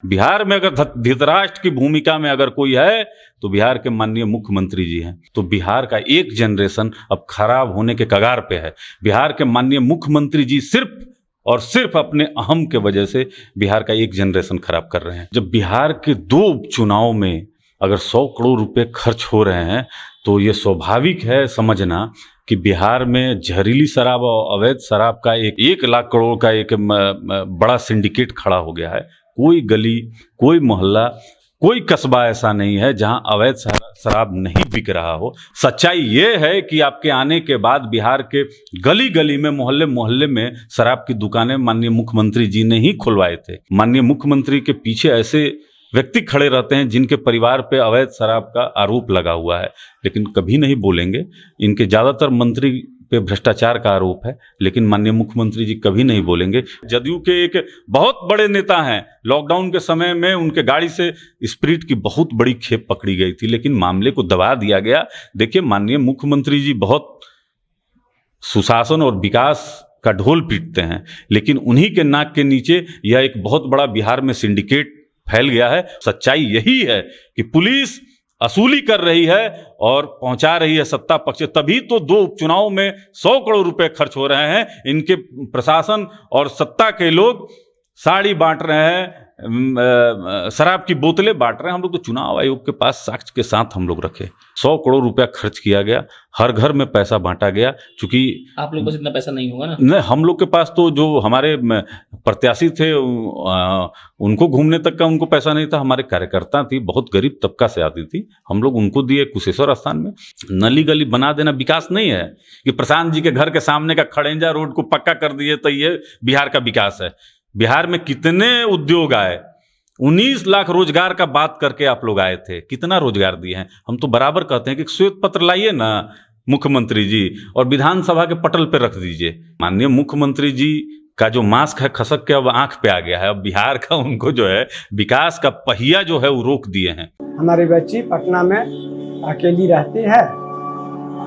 बिहार में अगर धृतराष्ट्र की भूमिका में अगर कोई है तो बिहार के माननीय मुख्यमंत्री जी हैं। तो बिहार का एक जनरेशन अब खराब होने के कगार पे है। बिहार के माननीय मुख्यमंत्री जी सिर्फ और सिर्फ अपने अहम के वजह से बिहार का एक जनरेशन खराब कर रहे हैं। जब बिहार के 2 उपचुनाव में अगर 100 करोड़ रुपए खर्च हो रहे हैं तो ये स्वाभाविक है समझना कि बिहार में जहरीली शराब और अवैध शराब का 1 लाख करोड़ का एक बड़ा सिंडिकेट खड़ा हो गया है। कोई गली, कोई मोहल्ला, कोई कस्बा ऐसा नहीं है जहां अवैध शराब नहीं बिक रहा हो। सच्चाई ये है कि आपके आने के बाद बिहार के गली गली में, मोहल्ले मोहल्ले में शराब की दुकानें माननीय मुख्यमंत्री जी ने ही खुलवाए थे। माननीय मुख्यमंत्री के पीछे ऐसे व्यक्ति खड़े रहते हैं जिनके परिवार पे अवैध शराब का आरोप लगा हुआ है, लेकिन कभी नहीं बोलेंगे। इनके ज्यादातर मंत्री पे भ्रष्टाचार का आरोप है, लेकिन माननीय मुख्यमंत्री जी कभी नहीं बोलेंगे। जदयू के एक बहुत बड़े नेता हैं, लॉकडाउन के समय में उनके गाड़ी से स्प्रिट की बहुत बड़ी खेप पकड़ी गई थी, लेकिन मामले को दबा दिया गया। देखिए, माननीय मुख्यमंत्री जी बहुत सुशासन और विकास का ढोल पीटते हैं, लेकिन उन्हीं के नाक के नीचे यह एक बहुत बड़ा बिहार में सिंडिकेट फैल गया है। सच्चाई यही है कि पुलिस असूली कर रही है और पहुंचा रही है सत्ता पक्ष। तभी तो 2 उपचुनाव में 100 करोड़ रुपए खर्च हो रहे हैं। इनके प्रशासन और सत्ता के लोग साड़ी बांट रहे हैं, शराब की बोतलें बांट रहे हैं। हम लोग तो चुनाव आयोग के पास साक्ष्य के साथ हम लोग रखे। 100 करोड़ रुपया खर्च किया गया, हर घर में पैसा बांटा गया। चूंकि आप लोग के पास इतना पैसा नहीं होगा ना। नहीं, हम लोग के पास तो जो हमारे प्रत्याशी थे उनको घूमने तक का उनको पैसा नहीं था। हमारे कार्यकर्ता थी, बहुत गरीब तबका से आती थी, हम लोग उनको दिए। कुशेश्वर स्थान में नली गली बना देना विकास नहीं है कि प्रशांत जी के घर के सामने का खड़ेंजा रोड को पक्का कर दिए तो ये बिहार का विकास है। बिहार में कितने उद्योग आए, 19 लाख रोजगार का बात करके आप लोग आए थे, कितना रोजगार दिए हैं। हम तो बराबर कहते हैं कि श्वेत पत्र लाइए ना मुख्यमंत्री जी और विधानसभा के पटल पे रख दीजिए। माननीय मुख्यमंत्री जी का जो मास्क है खसक के अब आंख पे आ गया है। अब बिहार का उनको जो है विकास का पहिया जो है वो रोक दिए हैं। हमारी बच्ची पटना में अकेली रहती है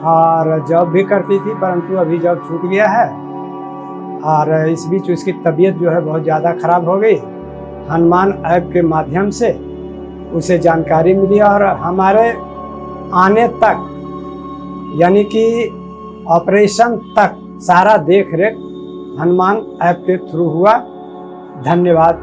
और जॉब भी करती थी, परंतु अभी जॉब छूट गया है और इस बीच उसकी तबीयत जो है बहुत ज़्यादा खराब हो गई। हनुमान ऐप के माध्यम से उसे जानकारी मिली और हमारे आने तक यानी कि ऑपरेशन तक सारा देख रेख हनुमान ऐप के थ्रू हुआ। धन्यवाद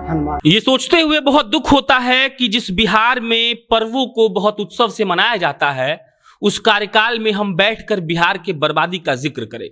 हनुमान। ये सोचते हुए बहुत दुख होता है कि जिस बिहार में पर्वों को बहुत उत्सव से मनाया जाता है, उस कार्यकाल में हम बैठकर बिहार के बर्बादी का जिक्र करें।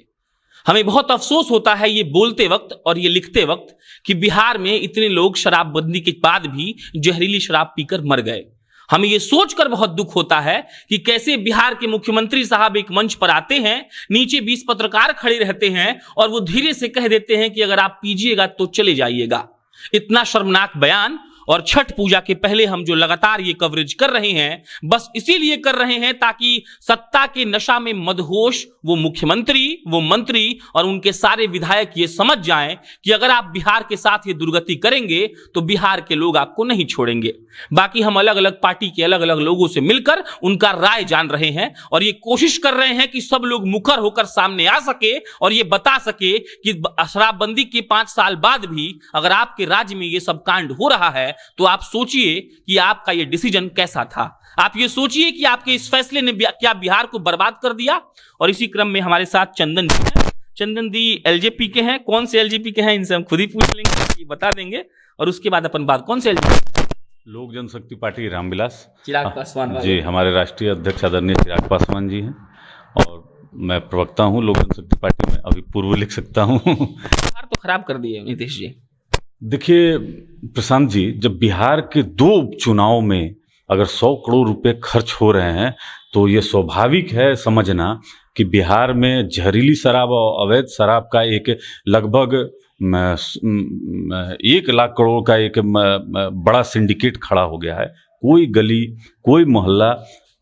हमें बहुत अफसोस होता है ये बोलते वक्त और ये लिखते वक्त कि बिहार में इतने लोग शराबबंदी के बाद भी जहरीली शराब पीकर मर गए। हमें ये सोचकर बहुत दुख होता है कि कैसे बिहार के मुख्यमंत्री साहब एक मंच पर आते हैं, नीचे 20 पत्रकार खड़े रहते हैं और वो धीरे से कह देते हैं कि अगर आप पीजिएगा तो चले जाइएगा। इतना शर्मनाक बयान। और छठ पूजा के पहले हम जो लगातार ये कवरेज कर रहे हैं, बस इसीलिए कर रहे हैं ताकि सत्ता के नशा में मदहोश वो मुख्यमंत्री, वो मंत्री और उनके सारे विधायक ये समझ जाएं कि अगर आप बिहार के साथ ये दुर्गति करेंगे तो बिहार के लोग आपको नहीं छोड़ेंगे। बाकी हम अलग अलग पार्टी के अलग अलग लोगों से मिलकर उनका राय जान रहे हैं और ये कोशिश कर रहे हैं कि सब लोग मुखर होकर सामने आ सके और ये बता सके कि शराबबंदी के 5 साल बाद भी अगर आपके राज्य में ये सब कांड हो रहा है तो आप सोचिए कि आपका ये डिसीजन कैसा था। आप ये सोचिए कि आपके इस फैसले ने क्या बिहार को बर्बाद कर दिया। और इसी क्रम में हमारे साथ चंदन जी हैं। चंदन जी एलजेपी के हैं। कौन से एलजेपी के हैं इनसे हम खुद ही पूछ लेंगे, ये बता देंगे और उसके बाद अपन बात। कौन से एलजेपी? लोक जनशक्ति पार्टी रामविलास चिराग पासवान जी, हमारे राष्ट्रीय अध्यक्ष आदरणीय चिराग पासवान जी हैं और मैं प्रवक्ता हूं लोक जनशक्ति पार्टी में। अभी पूर्व लिख सकता हूं। बिहार तो खराब कर दिए नीतीश जी। देखिए प्रशांत जी, जब बिहार के 2 उपचुनाव में अगर 100 करोड़ रुपए खर्च हो रहे हैं तो ये स्वाभाविक है समझना कि बिहार में जहरीली शराब और अवैध शराब का एक लगभग 1 लाख करोड़ का एक बड़ा सिंडिकेट खड़ा हो गया है। कोई गली, कोई मोहल्ला,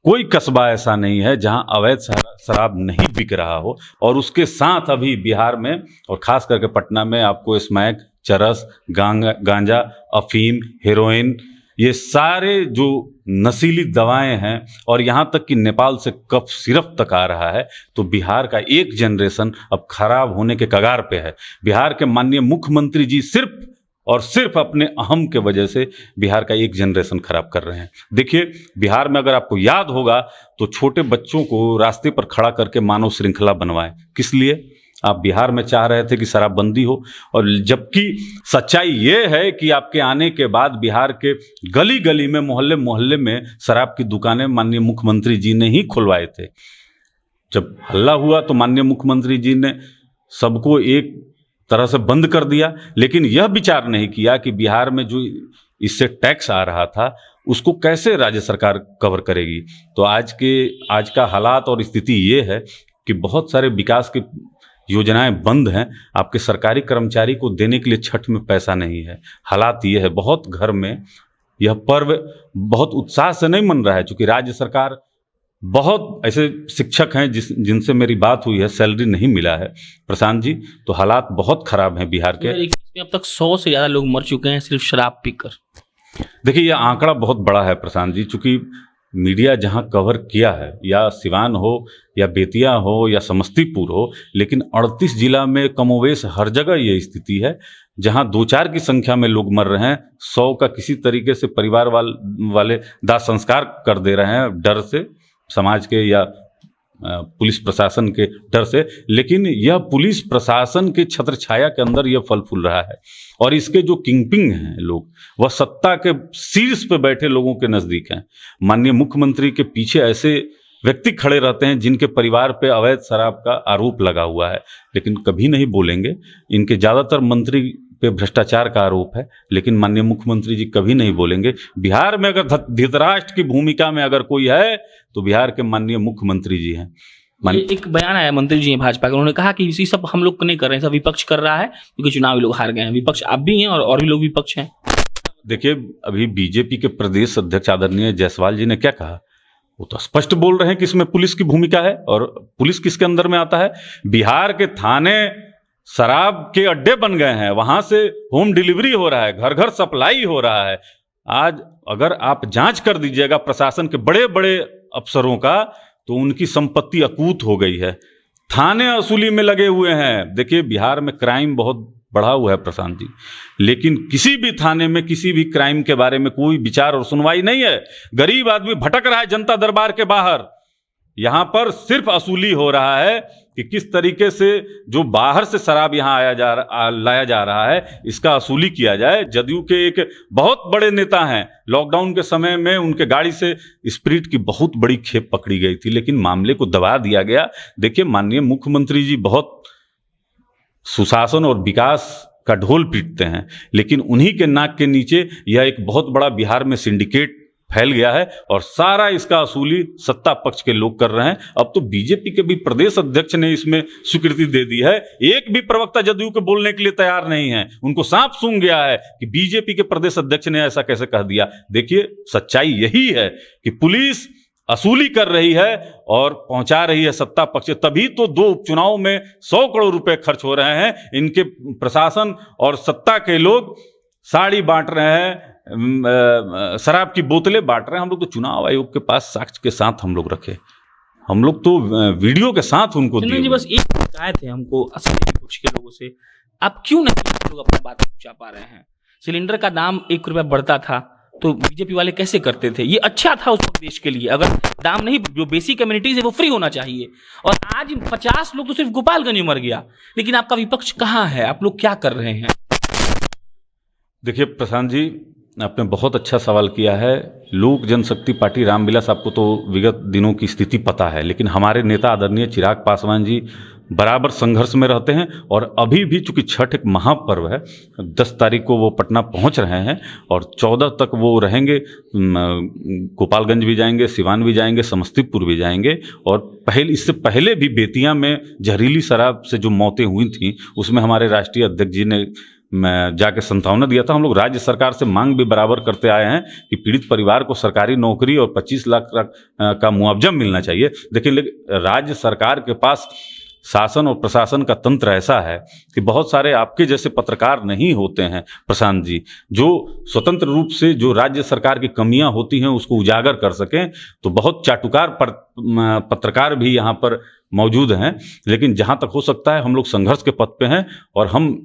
कोई कस्बा ऐसा नहीं है जहां अवैध शराब नहीं बिक रहा हो। और उसके साथ अभी बिहार में और खास करके पटना में आपको स्मैक, चरस, गांजा, अफीम, हेरोइन, ये सारे जो नशीली दवाएं हैं और यहाँ तक कि नेपाल से कफ सिरप तक आ रहा है। तो बिहार का एक जनरेशन अब खराब होने के कगार पे है। बिहार के माननीय मुख्यमंत्री जी सिर्फ और सिर्फ अपने अहम के वजह से बिहार का एक जनरेशन खराब कर रहे हैं। देखिए, बिहार में अगर आपको याद होगा तो छोटे बच्चों को रास्ते पर खड़ा करके मानव श्रृंखला बनवाए। किस लिए? आप बिहार में चाह रहे थे कि शराबबंदी हो, और जबकि सच्चाई ये है कि आपके आने के बाद बिहार के गली गली में, मोहल्ले मोहल्ले में शराब की दुकानें माननीय मुख्यमंत्री जी ने ही खुलवाए थे। जब हल्ला हुआ तो माननीय मुख्यमंत्री जी ने सबको एक तरह से बंद कर दिया, लेकिन यह विचार नहीं किया कि बिहार में जो इससे टैक्स आ रहा था उसको कैसे राज्य सरकार कवर करेगी। तो आज का हालात और स्थिति ये है कि बहुत सारे विकास की योजनाएं बंद हैं। आपके सरकारी कर्मचारी को देने के लिए छठ में पैसा नहीं है। हालात ये है, बहुत घर में यह पर्व बहुत उत्साह से नहीं मन रहा है, क्योंकि राज्य सरकार, बहुत ऐसे शिक्षक हैं जिनसे मेरी बात हुई है, सैलरी नहीं मिला है प्रशांत जी। तो हालात बहुत खराब हैं बिहार के। अब तक 100 से ज़्यादा लोग मर चुके हैं सिर्फ शराब पीकर। देखिए, यह आंकड़ा बहुत बड़ा है प्रशांत जी, चूंकि मीडिया जहां कवर किया है, या सिवान हो या बेतिया हो या समस्तीपुर हो, लेकिन 38 जिला में कमोवेश हर जगह ये स्थिति है, जहां 2-4 की संख्या में लोग मर रहे हैं, 100 का किसी तरीके से परिवार वाले दाह संस्कार कर दे रहे हैं डर से, समाज के या पुलिस प्रशासन के डर से। लेकिन यह पुलिस प्रशासन के छत्र छाया के अंदर यह फल फूल रहा है, और इसके जो किंगपिंग हैं लोग, वह सत्ता के शीर्ष पे बैठे लोगों के नजदीक हैं। माननीय मुख्यमंत्री के पीछे ऐसे व्यक्ति खड़े रहते हैं जिनके परिवार पे अवैध शराब का आरोप लगा हुआ है, लेकिन कभी नहीं बोलेंगे। इनके ज्यादातर मंत्री पे भ्रष्टाचार का आरोप है, लेकिन माननीय मुख्यमंत्री जी कभी नहीं बोलेंगे। बिहार में अगर धृतराष्ट्र की भूमिका में अगर कोई है तो बिहार के माननीय मुख्यमंत्री जी हैं। एक बयान आया मंत्री जी हैं भाजपा का, उन्होंने कहा कि इसी सब हम लोग नहीं कर रहे हैं, सब विपक्ष कर रहा है, क्योंकि चुनावी लोग हार गए हैं। विपक्ष आप भी हैं और भी लोग विपक्ष हैं। देखिए, अभी बीजेपी के प्रदेश अध्यक्ष आदरणीय जायसवाल जी ने क्या कहा, वो तो स्पष्ट बोल रहे हैं कि इसमें पुलिस की भूमिका है, और पुलिस किसके अंदर में आता है। बिहार के थाने शराब के अड्डे बन गए हैं, वहां से होम डिलीवरी हो रहा है, घर घर सप्लाई हो रहा है। आज अगर आप जांच कर दीजिएगा प्रशासन के बड़े बड़े अफसरों का, तो उनकी संपत्ति अकूत हो गई है, थाने वसूली में लगे हुए हैं। देखिए, बिहार में क्राइम बहुत बढ़ा हुआ है प्रशांत जी, लेकिन किसी भी थाने में किसी भी क्राइम के बारे में कोई विचार और सुनवाई नहीं है। गरीब आदमी भटक रहा है जनता दरबार के बाहर, यहां पर सिर्फ वसूली हो रहा है कि किस तरीके से जो बाहर से शराब यहां लाया जा रहा है, इसका वसूली किया जाए। जदयू के एक बहुत बड़े नेता हैं, लॉकडाउन के समय में उनके गाड़ी से स्प्रिट की बहुत बड़ी खेप पकड़ी गई थी, लेकिन मामले को दबा दिया गया। देखिए, माननीय मुख्यमंत्री जी बहुत सुशासन और विकास का ढोल पीटते हैं, लेकिन उन्हीं के नाक के नीचे यह एक बहुत बड़ा बिहार में सिंडिकेट फैल गया है, और सारा इसका वसूली सत्ता पक्ष के लोग कर रहे हैं। अब तो बीजेपी के भी प्रदेश अध्यक्ष ने इसमें स्वीकृति दे दी है। एक भी प्रवक्ता जदयू के बोलने के लिए तैयार नहीं है। उनको सांप सूंघ गया है कि बीजेपी के प्रदेश अध्यक्ष ने ऐसा कैसे कह दिया। देखिए, सच्चाई यही है कि पुलिस वसूली कर रही है और पहुंचा रही है सत्ता पक्ष, तभी तो 2 उपचुनाव में 100 करोड़ रुपए खर्च हो रहे हैं। इनके प्रशासन और सत्ता के लोग साड़ी बांट रहे हैं, शराब की बोतलें बांट रहे हैं। हम लोग तो चुनाव आयोग के पास साक्ष्य के साथ हम लोग रखे, हम लोग तो वीडियो के साथ उनको दिए। जी, बस एक शिकायत है हमको असली विपक्ष के लोगों से, आप क्यों नहीं आप लोग अपनी बात पहुंचा पा रहे हैं। सिलेंडर का दाम 1 रुपया बढ़ता था तो बीजेपी वाले कैसे करते थे, ये अच्छा था उस वक्त देश के लिए। अगर दाम नहीं, जो बेसिक कम्युनिटीज है वो फ्री होना चाहिए। और आज 50 लोग तो सिर्फ गोपालगंज में मर गया, लेकिन आपका विपक्ष कहाँ है, आप लोग क्या कर रहे हैं। देखिए प्रशांत जी, आपने बहुत अच्छा सवाल किया है। लोक जनशक्ति पार्टी रामविलास, आपको तो विगत दिनों की स्थिति पता है, लेकिन हमारे नेता आदरणीय चिराग पासवान जी बराबर संघर्ष में रहते हैं। और अभी भी चूंकि छठ एक महापर्व है, 10 तारीख को वो पटना पहुंच रहे हैं और 14 तक वो रहेंगे। गोपालगंज भी जाएंगे, सिवान भी जाएंगे, समस्तीपुर भी जाएंगे। और इससे पहले भी बेतिया में जहरीली शराब से जो मौतें हुई थी, उसमें हमारे राष्ट्रीय अध्यक्ष जी ने जाके संतावना दिया था। हम लोग राज्य सरकार से मांग भी बराबर करते आए हैं कि पीड़ित परिवार को सरकारी नौकरी और 25 लाख का मुआवजा मिलना चाहिए। लेकिन राज्य सरकार के पास शासन और प्रशासन का तंत्र ऐसा है कि बहुत सारे आपके जैसे पत्रकार नहीं होते हैं प्रशांत जी, जो स्वतंत्र रूप से जो राज्य सरकार की कमियां होती हैं उसको उजागर कर सकें। तो बहुत चाटुकार पत्रकार भी यहाँ पर मौजूद हैं, लेकिन जहाँ तक हो सकता है हम लोग संघर्ष के पथ पे हैं और हम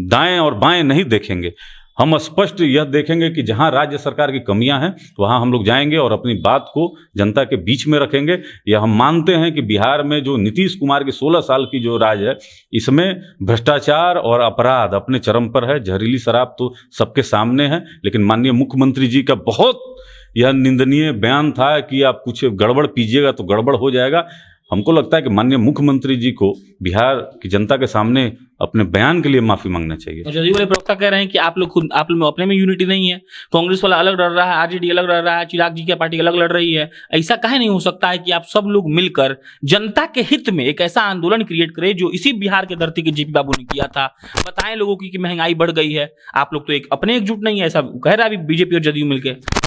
दाएं और बाएं नहीं देखेंगे। हम स्पष्ट यह देखेंगे कि जहां राज्य सरकार की कमियां हैं वहां हम लोग जाएंगे और अपनी बात को जनता के बीच में रखेंगे। यह हम मानते हैं कि बिहार में जो नीतीश कुमार की 16 साल की जो राज है, इसमें भ्रष्टाचार और अपराध अपने चरम पर है। जहरीली शराब तो सबके सामने है, लेकिन माननीय मुख्यमंत्री जी का बहुत यह निंदनीय बयान था कि आप कुछ गड़बड़ पीजिएगा तो गड़बड़ हो जाएगा। हमको लगता है कि माननीय मुख्यमंत्री जी को बिहार की जनता के सामने अपने बयान के लिए माफी मांगना चाहिए। जदयू वाले प्रवक्ता कह रहे हैं कि आप लोग में अपने में यूनिटी नहीं है, कांग्रेस वाला अलग लड़ रहा है, आरजेडी अलग लड़ रहा है, चिराग जी की पार्टी अलग लड़ रही है। ऐसा काहे नहीं हो सकता है कि आप सब लोग मिलकर जनता के हित में एक ऐसा आंदोलन क्रिएट करें जो इसी बिहार के धरती के जेपी बाबू ने किया था। बताएं लोगों की कि महंगाई बढ़ गई है, आप लोग तो एक अपने एकजुट नहीं है, ऐसा कह रहा है अभी बीजेपी और जदयू मिलकर।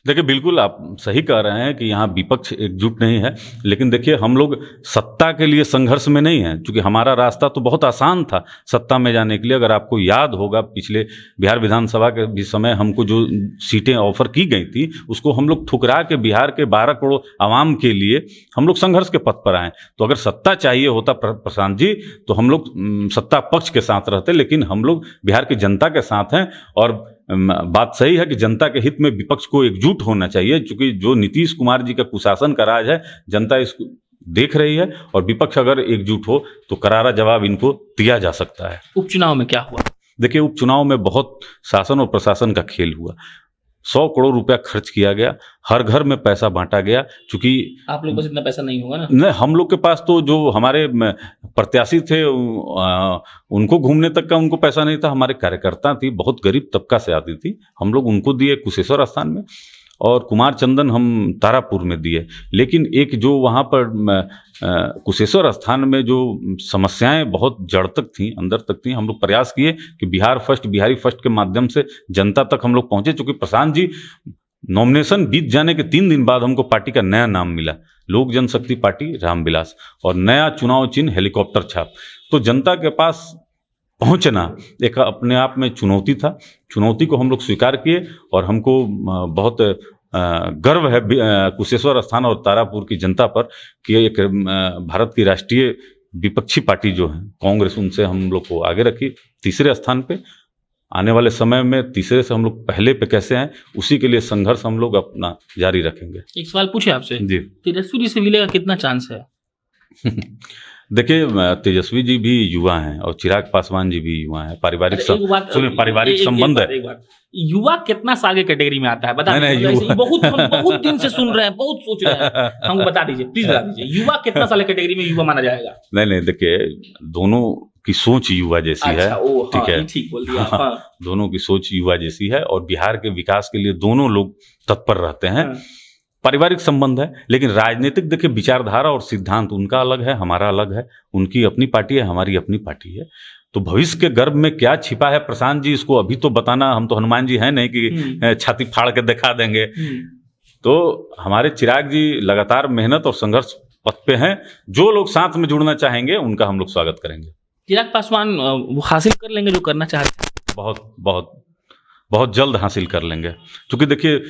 देखिए, बिल्कुल आप सही कह रहे हैं कि यहाँ विपक्ष एकजुट नहीं है, लेकिन देखिए हम लोग सत्ता के लिए संघर्ष में नहीं है, क्योंकि हमारा रास्ता तो बहुत आसान था सत्ता में जाने के लिए। अगर आपको याद होगा, पिछले बिहार विधानसभा के भी समय हमको जो सीटें ऑफर की गई थी उसको हम लोग ठुकरा के बिहार के 12 करोड़ आवाम के लिए हम लोग संघर्ष के पथ पर आए। तो अगर सत्ता चाहिए होता प्रशांत जी, तो हम लोग सत्ता पक्ष के साथ रहते, लेकिन हम लोग बिहार की जनता के साथ हैं। और बात सही है कि जनता के हित में विपक्ष को एकजुट होना चाहिए, क्योंकि जो नीतीश कुमार जी का कुशासन का राज है जनता इसको देख रही है, और विपक्ष अगर एकजुट हो तो करारा जवाब इनको दिया जा सकता है। उपचुनाव में क्या हुआ? देखिए, उपचुनाव में बहुत शासन और प्रशासन का खेल हुआ। 100 करोड़ रुपया खर्च किया गया, हर घर में पैसा बांटा गया। चूंकि आप लोग पास इतना पैसा नहीं होगा ना? नहीं, हम लोग के पास तो जो हमारे प्रत्याशी थे उनको घूमने तक का उनको पैसा नहीं था। हमारे कार्यकर्ता थी, बहुत गरीब तबका से आती थी, हम लोग उनको दिए कुशेश्वर स्थान में, और कुमार चंदन हम तारापुर में दिए। लेकिन एक जो वहाँ पर कुशेश्वर स्थान में जो समस्याएं बहुत जड़ तक थी, अंदर तक थी, हम लोग प्रयास किए कि बिहार फर्स्ट, बिहारी फर्स्ट के माध्यम से जनता तक हम लोग पहुंचे। चूंकि प्रशांत जी, नॉमिनेशन बीत जाने के 3 दिन बाद हमको पार्टी का नया नाम मिला, लोक जनशक्ति पार्टी रामविलास, और नया चुनाव चिन्ह हेलीकॉप्टर छाप। तो जनता के पास पहुंचना एक अपने आप में चुनौती था। चुनौती को हम लोग स्वीकार किए, और हमको बहुत गर्व है कुशेश्वर स्थान और तारापुर की जनता पर कि एक भारत की राष्ट्रीय विपक्षी पार्टी जो है कांग्रेस, उनसे हम लोग को आगे रखी 3रे स्थान पे। आने वाले समय में 3रे से हम लोग पहले पे कैसे हैं, उसी के लिए संघर्ष हम लोग अपना जारी रखेंगे। एक सवाल पूछे आपसे जी, तेजस्वी जी से मिलेगा कितना चांस है? देखिए, तेजस्वी जी भी युवा हैं और चिराग पासवान जी भी युवा हैं। पारिवारिक पारिवारिक संबंध है। युवा कितना साल के कैटेगरी में आता है बता नहीं, दीजिए। बहुत दिन से सुन रहे हैं, बहुत सोच रहे हैं, हमको बता दीजिए, प्लीज बता दीजिए, युवा कितना साल के कैटेगरी में युवा माना जाएगा? नहीं, देखिए, दोनों की सोच युवा जैसी है। ठीक है, ठीक बोल दिया। दोनों की सोच युवा जैसी है, और बिहार के विकास के लिए दोनों लोग तत्पर रहते हैं। पारिवारिक संबंध है, लेकिन राजनीतिक देखिए विचारधारा और सिद्धांत उनका अलग है, हमारा अलग है। उनकी अपनी पार्टी है, हमारी अपनी पार्टी है। तो भविष्य के गर्भ में क्या छिपा है प्रशांत जी, इसको अभी तो बताना, हम तो हनुमान जी हैं नहीं कि छाती फाड़ के दिखा देंगे। तो हमारे चिराग जी लगातार मेहनत और संघर्ष पथ पे हैं। जो लोग साथ में जुड़ना चाहेंगे उनका हम लोग स्वागत करेंगे। चिराग पासवान वो हासिल कर लेंगे जो करना चाहते हैं? बहुत बहुत बहुत जल्द हासिल कर लेंगे। क्योंकि देखिए,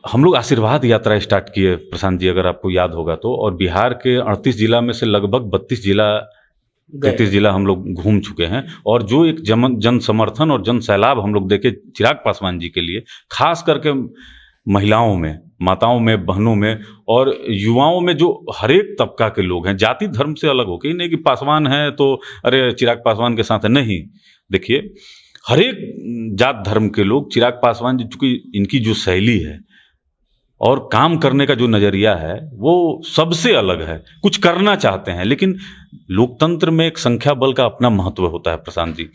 हम लोग आशीर्वाद यात्रा स्टार्ट किए प्रशांत जी, अगर आपको याद होगा तो, और बिहार के 38 जिला में से लगभग 33 जिला हम लोग घूम चुके हैं। और जो एक जन समर्थन और जन सैलाब हम लोग देखे चिराग पासवान जी के लिए, खास करके महिलाओं में, माताओं में, बहनों में और युवाओं में, जो हर एक तबका के लोग हैं, जाति धर्म से अलग होकर, नहीं कि पासवान है तो अरे चिराग पासवान के साथ है, नहीं। देखिए, हर एक जात धर्म के लोग चिराग पासवान जी, चूंकि इनकी जो शैली है और काम करने का जो नजरिया है वो सबसे अलग है। कुछ करना चाहते हैं, लेकिन लोकतंत्र में एक संख्या बल का अपना महत्व होता है प्रशांत जी।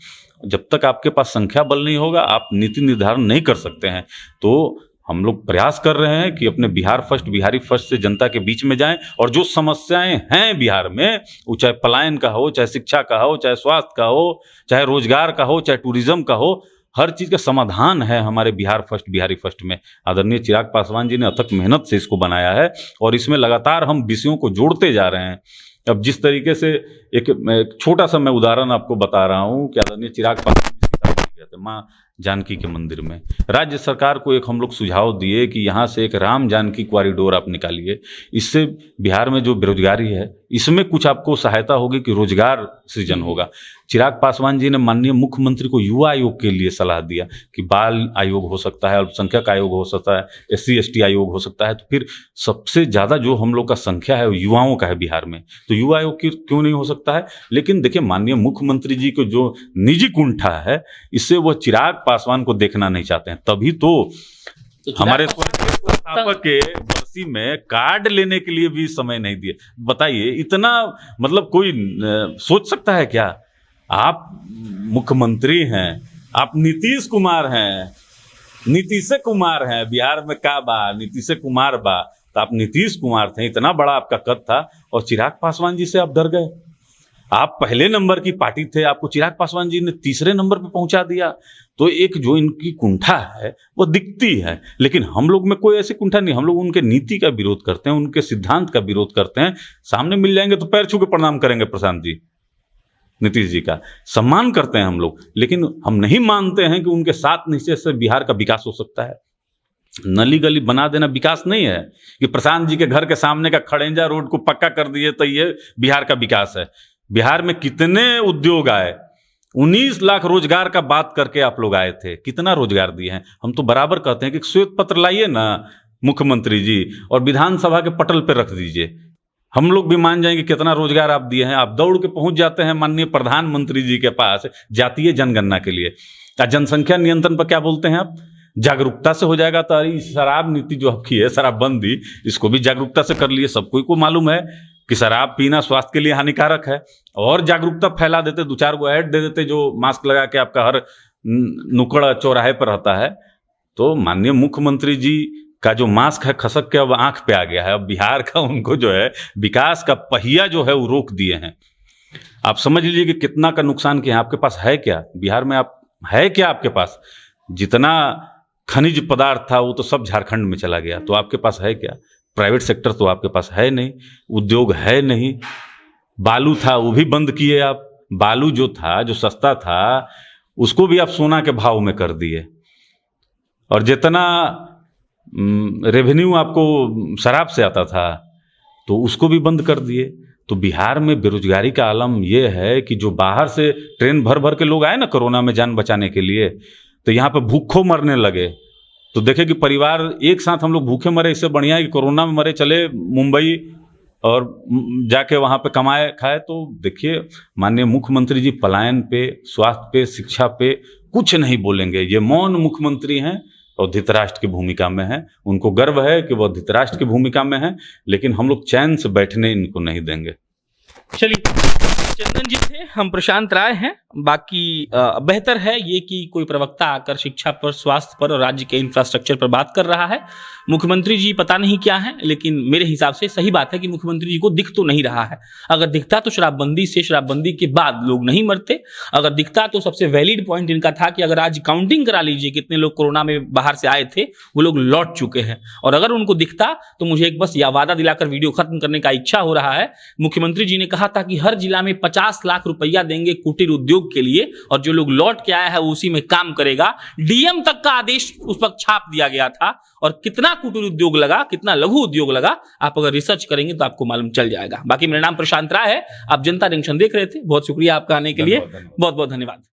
जब तक आपके पास संख्या बल नहीं होगा, आप नीति निर्धारण नहीं कर सकते हैं। तो हम लोग प्रयास कर रहे हैं कि अपने बिहार फर्स्ट, बिहारी फर्स्ट से जनता के बीच में जाएं, और जो समस्याएं हैं बिहार में, वो चाहे पलायन का हो, चाहे शिक्षा का हो, चाहे स्वास्थ्य का हो, चाहे रोजगार का हो, चाहे टूरिज्म का हो, हर चीज का समाधान है हमारे बिहार फर्स्ट, बिहारी फर्स्ट में। आदरणीय चिराग पासवान जी ने अथक मेहनत से इसको बनाया है, और इसमें लगातार हम विषयों को जोड़ते जा रहे हैं। अब जिस तरीके से एक छोटा सा मैं उदाहरण आपको बता रहा हूँ कि आदरणीय चिराग पासवान जी सीतामढ़ी गए थे, माँ जानकी के मंदिर में। राज्य सरकार को एक हम लोग सुझाव दिए कि यहाँ से एक राम जानकी कॉरिडोर आप निकालिए, इससे बिहार में जो बेरोजगारी है इसमें कुछ आपको सहायता होगी कि रोजगार सृजन होगा। चिराग पासवान जी ने माननीय मुख्यमंत्री को युवा आयोग के लिए सलाह दिया कि बाल आयोग हो सकता है, अल्पसंख्यक आयोग हो सकता है, SC ST आयोग हो सकता है। तो फिर सबसे ज़्यादा जो हम लोग का संख्या है वो युवाओं का है बिहार में, तो युवा आयोग क्यों नहीं हो सकता है। लेकिन देखिए माननीय मुख्यमंत्री जी को जो निजी कुंठा है इससे वो चिराग पासवान को देखना नहीं चाहते हैं, तभी तो हमारे संस्थापक के बरसी में कार्ड लेने के लिए भी समय नहीं दिए। बताइए इतना मतलब कोई सोच सकता है क्या? आप मुख्यमंत्री हैं, आप नीतीश कुमार हैं, नीतीश कुमार हैं, बिहार में का बा नीतीश कुमार बा, तो आप नीतीश कुमार थे, इतना बड़ा आपका कद था और चिराग पासवान जी से आप डर गए। आप पहले नंबर की पार्टी थे, आपको चिराग पासवान जी ने तीसरे नंबर पे पहुंचा दिया। तो एक जो इनकी कुंठा है वो दिखती है, लेकिन हम लोग में कोई ऐसी कुंठा नहीं। हम लोग उनके नीति का विरोध करते हैं, उनके सिद्धांत का विरोध करते हैं। सामने मिल जाएंगे तो पैर छू के प्रणाम करेंगे प्रशांत जी, नीतीश जी का सम्मान करते हैं हम लोग, लेकिन हम नहीं मानते हैं कि उनके साथ निश्चय से बिहार का विकास हो सकता है। नली गली बना देना विकास नहीं है कि प्रशांत जी के घर के सामने का खड़ेंजा रोड को पक्का कर दिए तो ये बिहार का विकास है। बिहार में कितने उद्योग आए, 19 लाख रोजगार का बात करके आप लोग आए थे, कितना रोजगार दिए हैं। हम तो बराबर कहते हैं कि श्वेत पत्र लाइए ना मुख्यमंत्री जी और विधानसभा के पटल पर रख दीजिए, हम लोग भी मान जाएंगे कितना रोजगार आप दिए हैं। आप दौड़ के पहुंच जाते हैं माननीय प्रधानमंत्री जी के पास जातीय जनगणना के लिए, जनसंख्या नियंत्रण पर क्या बोलते हैं आप, जागरूकता से हो जाएगा। तो अरे शराब नीति जो आपकी है, शराबबंदी, इसको भी जागरूकता से कर लिए। सबको को मालूम है कि शराब पीना स्वास्थ्य के लिए हानिकारक है, और जागरूकता फैला देते, 2-4 गो ऐड दे देते जो मास्क लगा के आपका हर नुक्कड़ चौराहे पर रहता है। तो माननीय मुख्यमंत्री जी का जो मास्क है खसक के अब आंख पे आ गया है। अब बिहार का उनको जो है विकास का पहिया जो है वो रोक दिए हैं। आप समझ लीजिए कि कितना का नुकसान किया। आपके पास है क्या बिहार में, आप है क्या आपके पास? जितना खनिज पदार्थ था वो तो सब झारखंड में चला गया, तो आपके पास है क्या? प्राइवेट सेक्टर तो आपके पास है नहीं, उद्योग है नहीं। बालू था वो भी बंद किए आप। बालू जो था, जो सस्ता था, उसको भी आप सोना के भाव में कर दिए, और जितना रेवेन्यू आपको शराब से आता था तो उसको भी बंद कर दिए। तो बिहार में बेरोजगारी का आलम यह है कि जो बाहर से ट्रेन भर भर के लोग आए ना कोरोना में जान बचाने के लिए, तो यहाँ पे भूखों मरने लगे। तो देखे कि परिवार एक साथ हम लोग भूखे मरे, इससे बढ़िया है कि कोरोना में मरे, चले मुंबई और जाके वहाँ पे कमाए खाए। तो देखिए माननीय मुख्यमंत्री जी पलायन पे, स्वास्थ्य पे, शिक्षा पे कुछ नहीं बोलेंगे। ये मौन मुख्यमंत्री हैं और धृतराष्ट्र की भूमिका में है। उनको गर्व है कि वह धृतराष्ट्र की भूमिका में है, लेकिन हम लोग चैन से बैठने इनको नहीं देंगे। चलिए, चंदन जी थे, हम प्रशांत राय हैं। बाकी बेहतर है ये कि कोई प्रवक्ता आकर शिक्षा पर, स्वास्थ्य पर और राज्य के इंफ्रास्ट्रक्चर पर बात कर रहा है। मुख्यमंत्री जी पता नहीं क्या है, लेकिन मेरे हिसाब से सही बात है कि मुख्यमंत्री जी को दिख तो नहीं रहा है। अगर दिखता तो शराबबंदी से, शराबबंदी के बाद लोग नहीं मरते। अगर दिखता तो सबसे वैलिड पॉइंट इनका था कि अगर आज काउंटिंग करा लीजिए कितने लोग कोरोना में बाहर से आए थे, वो लोग लौट चुके हैं। और अगर उनको दिखता तो मुझे एक बस यह वादा दिलाकर वीडियो खत्म करने का इच्छा हो रहा है। मुख्यमंत्री जी ने कहा था कि हर जिला में 50 लाख रुपया देंगे कुटीर उद्योग के लिए, और जो लोग लौट के आया है वो उसी में काम करेगा। डीएम तक का आदेश उस वक्त छाप दिया गया था। और कितना कुटीर उद्योग लगा, कितना लघु उद्योग लगा, आप अगर रिसर्च करेंगे तो आपको मालूम चल जाएगा। बाकी मेरा नाम प्रशांत राय है, आप जनता जंक्शन देख रहे थे। बहुत शुक्रिया आपका आने के लिए, बहुत बहुत धन्यवाद।